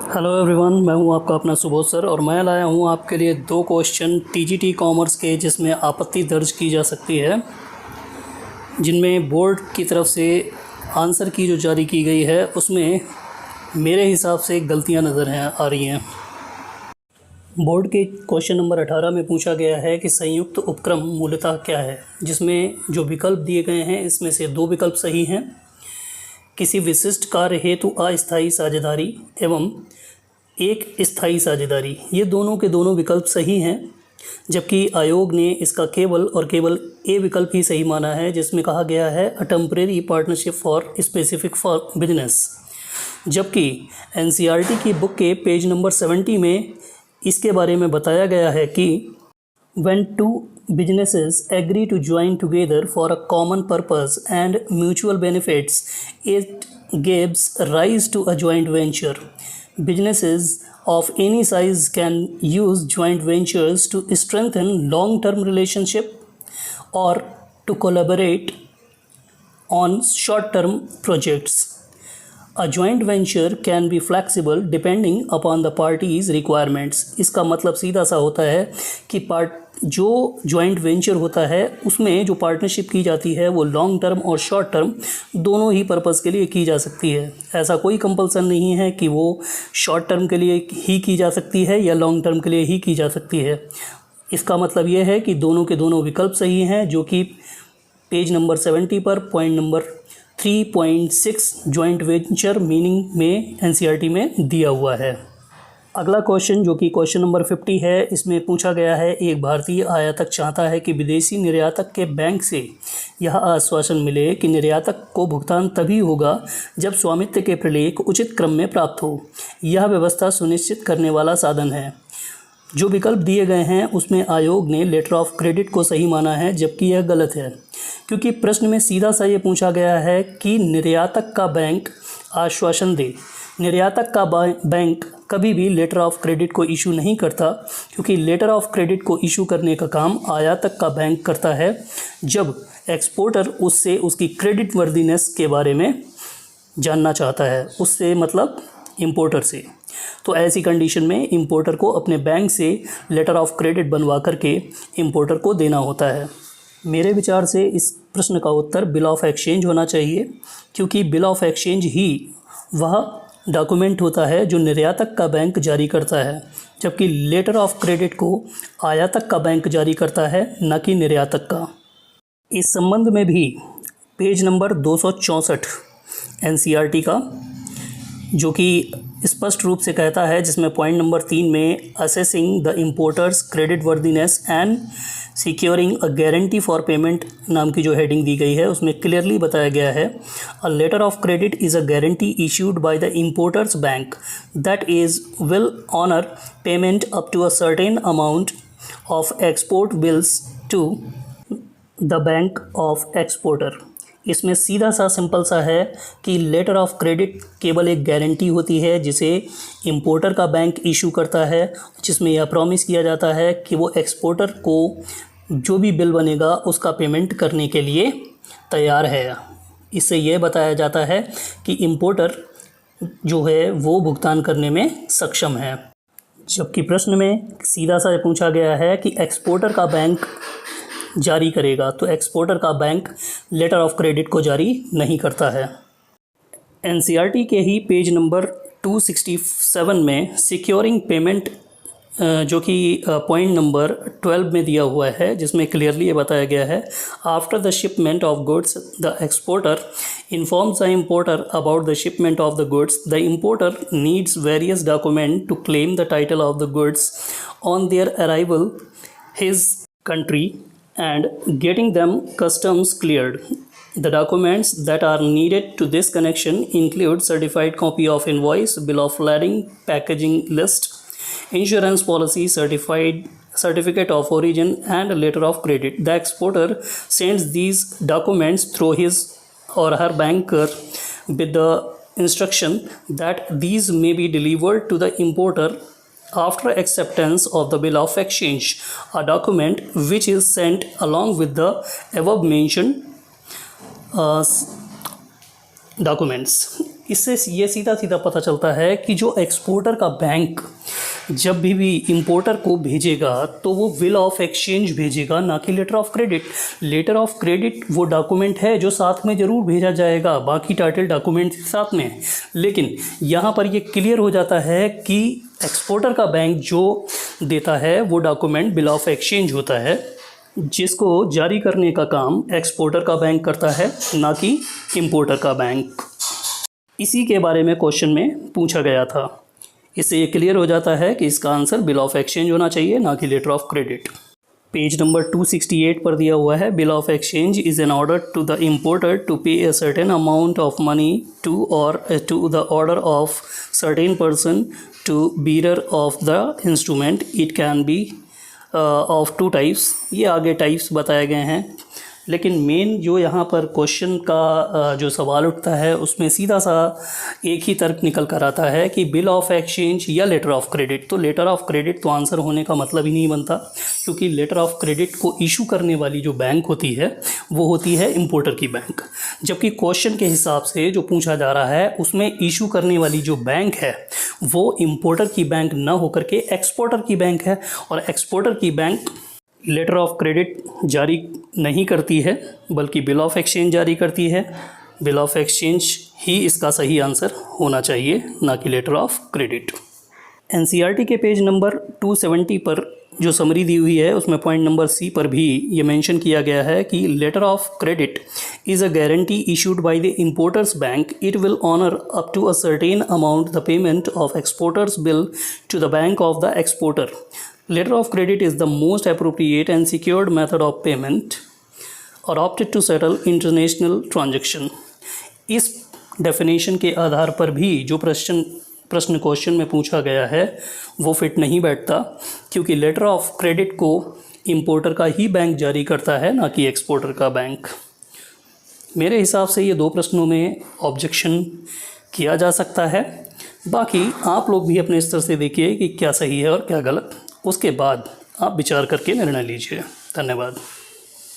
Hello everyone, मैं हूं आपका अपना सुबोध सर और मैं लाया हूं आपके लिए दो क्वेश्चन टीजीटी कॉमर्स के जिसमें आपत्ति दर्ज की जा सकती है, जिनमें बोर्ड की तरफ से आंसर की जो जारी की गई है उसमें मेरे हिसाब से गलतियां नज़र आ रही हैं। बोर्ड के क्वेश्चन नंबर 18 में पूछा गया है कि संयुक्त उपक्रम मूलतः क्या है, जिसमें जो विकल्प दिए गए हैं इसमें से दो विकल्प सही हैं। किसी विशिष्ट कार्य हेतु अस्थायी साझेदारी एवं एक स्थायी साझेदारी, ये दोनों के दोनों विकल्प सही हैं, जबकि आयोग ने इसका केवल और केवल ए विकल्प ही सही माना है, जिसमें कहा गया है a temporary partnership for specific for business. जबकि एनसीईआरटी की बुक के पेज नंबर 70 में इसके बारे में बताया गया है कि when two businesses agree to join together for a common purpose and mutual benefits, it gives rise to a joint venture. Businesses of any size can use joint ventures to strengthen long-term relationship or to collaborate on short-term projects. A joint venture can be flexible depending upon the parties' requirements. इसका मतलब सीधा सा होता है कि जो joint venture होता है उसमें जो पार्टनरशिप की जाती है वो लॉन्ग टर्म और शॉर्ट टर्म दोनों ही पर्पज़ के लिए की जा सकती है। ऐसा कोई कंपल्सन नहीं है कि वो शॉर्ट टर्म के लिए ही की जा सकती है या लॉन्ग टर्म के लिए ही की जा सकती है। इसका मतलब ये है कि दोनों के दोनों विकल्प सही हैं, जो कि पेज नंबर 70 पर point number 3.6 joint venture meaning में एनसीईआरटी में दिया हुआ है। अगला क्वेश्चन जो कि क्वेश्चन नंबर 50 है, इसमें पूछा गया है एक भारतीय आयातक चाहता है कि विदेशी निर्यातक के बैंक से यह आश्वासन मिले कि निर्यातक को भुगतान तभी होगा जब स्वामित्व के प्रलेख उचित क्रम में प्राप्त हो। यह व्यवस्था सुनिश्चित करने वाला साधन है। जो विकल्प दिए गए हैं उसमें आयोग ने लेटर ऑफ क्रेडिट को सही माना है, जबकि यह गलत है, क्योंकि प्रश्न में सीधा सा ये पूछा गया है कि निर्यातक का बैंक आश्वासन दे। निर्यातक का बैंक कभी भी लेटर ऑफ क्रेडिट को इशू नहीं करता, क्योंकि लेटर ऑफ क्रेडिट को इशू करने का काम आयातक का बैंक करता है जब एक्सपोर्टर उससे उसकी क्रेडिट वर्दीनेस के बारे में जानना चाहता है, उससे मतलब इंपोर्टर से। तो ऐसी कंडीशन में इंपोर्टर को अपने बैंक से लेटर ऑफ क्रेडिट बनवा करके इंपोर्टर को देना होता है। मेरे विचार से इस प्रश्न का उत्तर बिल ऑफ एक्सचेंज होना चाहिए, क्योंकि बिल ऑफ एक्सचेंज ही वह डॉक्यूमेंट होता है जो निर्यातक का बैंक जारी करता है, जबकि लेटर ऑफ क्रेडिट को आयातक का बैंक जारी करता है, न कि निर्यातक का। इस संबंध में भी पेज नंबर 264 एनसीईआरटी का, जो कि स्पष्ट रूप से कहता है, जिसमें पॉइंट नंबर 3 में assessing the importers credit worthiness and securing a guarantee for payment नाम की जो हेडिंग दी गई है उसमें क्लियरली बताया गया है a letter of credit is a guarantee issued by the importer's bank that is will honour payment up to a certain amount of export bills to the bank of exporter. इसमें सीधा सा simple सा है कि letter of credit केवल एक guarantee होती है जिसे इंपोर्टर का बैंक इशू करता है, जिसमें यह प्रॉमिस किया जाता है कि वो एक्सपोर्टर को जो भी बिल बनेगा उसका पेमेंट करने के लिए तैयार है। इससे यह बताया जाता है कि इंपोर्टर जो है वो भुगतान करने में सक्षम है। जबकि प्रश्न में सीधा सा पूछा गया है कि एक्सपोर्टर का बैंक जारी करेगा, तो एक्सपोर्टर का बैंक लेटर ऑफ क्रेडिट को जारी नहीं करता है। एनसीईआरटी के ही पेज नंबर 267 में सिक्योरिंग पेमेंट जो कि पॉइंट नंबर 12 में दिया हुआ है, जिसमें क्लियरली ये बताया गया है after the shipment of goods the exporter informs the importer about the shipment of the goods. The importer needs various document to claim the title of the goods on their arrival his country and getting them customs cleared. The documents that are needed to this connection include certified copy of invoice, bill of lading, packaging list, insurance policy, certificate of origin, and a letter of credit. The exporter sends these documents through his or her banker with the instruction that these may be delivered to the importer after acceptance of the bill of exchange, a document which is sent along with the above mentioned documents. इससे ये सीधा सीधा पता चलता है कि जो exporter का बैंक जब भी इंपोर्टर को भेजेगा तो वो बिल ऑफ एक्सचेंज भेजेगा, ना कि letter of credit. Letter of credit वो डॉक्यूमेंट है जो साथ में ज़रूर भेजा जाएगा, बाकी टाइटल डॉक्यूमेंट साथ में है, लेकिन यहाँ पर ये क्लियर हो जाता है कि एक्सपोर्टर का बैंक जो देता है वो डॉक्यूमेंट बिल ऑफ एक्सचेंज होता है, जिसको जारी करने का काम एक्सपोर्टर का बैंक करता है, ना कि इंपोर्टर का बैंक। इसी के बारे में क्वेश्चन में पूछा गया था। इससे ये क्लियर हो जाता है कि इसका आंसर बिल ऑफ एक्सचेंज होना चाहिए, ना कि letter of credit. Page number 268 पर दिया हुआ है, bill of exchange is an order to the importer to pay a certain amount of money to और to the order of certain person to bearer of the instrument. It can be of two types. ये आगे types बताए गए हैं, लेकिन main जो यहाँ पर क्वेश्चन का जो सवाल उठता है उसमें सीधा सा एक ही तर्क निकल कर आता है कि बिल ऑफ एक्सचेंज या लेटर ऑफ क्रेडिट। तो लेटर ऑफ क्रेडिट तो आंसर होने का मतलब ही नहीं बनता, क्योंकि लेटर ऑफ क्रेडिट को इशू करने वाली जो बैंक होती है वो होती है इंपोर्टर की बैंक, जबकि क्वेश्चन के हिसाब से जो पूछा जा रहा है उसमें इशू करने वाली जो बैंक है वो इंपोर्टर की बैंक ना होकर के एक्सपोर्टर की बैंक है, और एक्सपोर्टर की बैंक लेटर ऑफ क्रेडिट जारी नहीं करती है बल्कि बिल ऑफ एक्सचेंज जारी करती है। बिल ऑफ एक्सचेंज ही इसका सही आंसर होना चाहिए, ना कि लेटर ऑफ क्रेडिट। एनसीईआरटी के पेज नंबर 270 पर जो समरी दी हुई है उसमें पॉइंट नंबर सी पर भी ये मेंशन किया गया है कि letter of credit is a guarantee issued by the importer's bank. It will honour up to a certain amount the payment of exporter's bill to the bank of the exporter. Letter of credit is the most appropriate and secured method of payment adopted to settle international transaction। इस definition के आधार पर भी जो प्रश्न question में पूछा गया है वो फिट नहीं बैठता, क्योंकि लेटर ऑफ क्रेडिट को इंपोर्टर का ही बैंक जारी करता है, ना कि एक्सपोर्टर का बैंक। मेरे हिसाब से ये दो प्रश्नों में ऑब्जेक्शन किया जा सकता है। बाकी आप लोग भी अपने स्तर से देखिए कि क्या सही है और क्या गलत, उसके बाद आप विचार करके निर्णय लीजिए। धन्यवाद।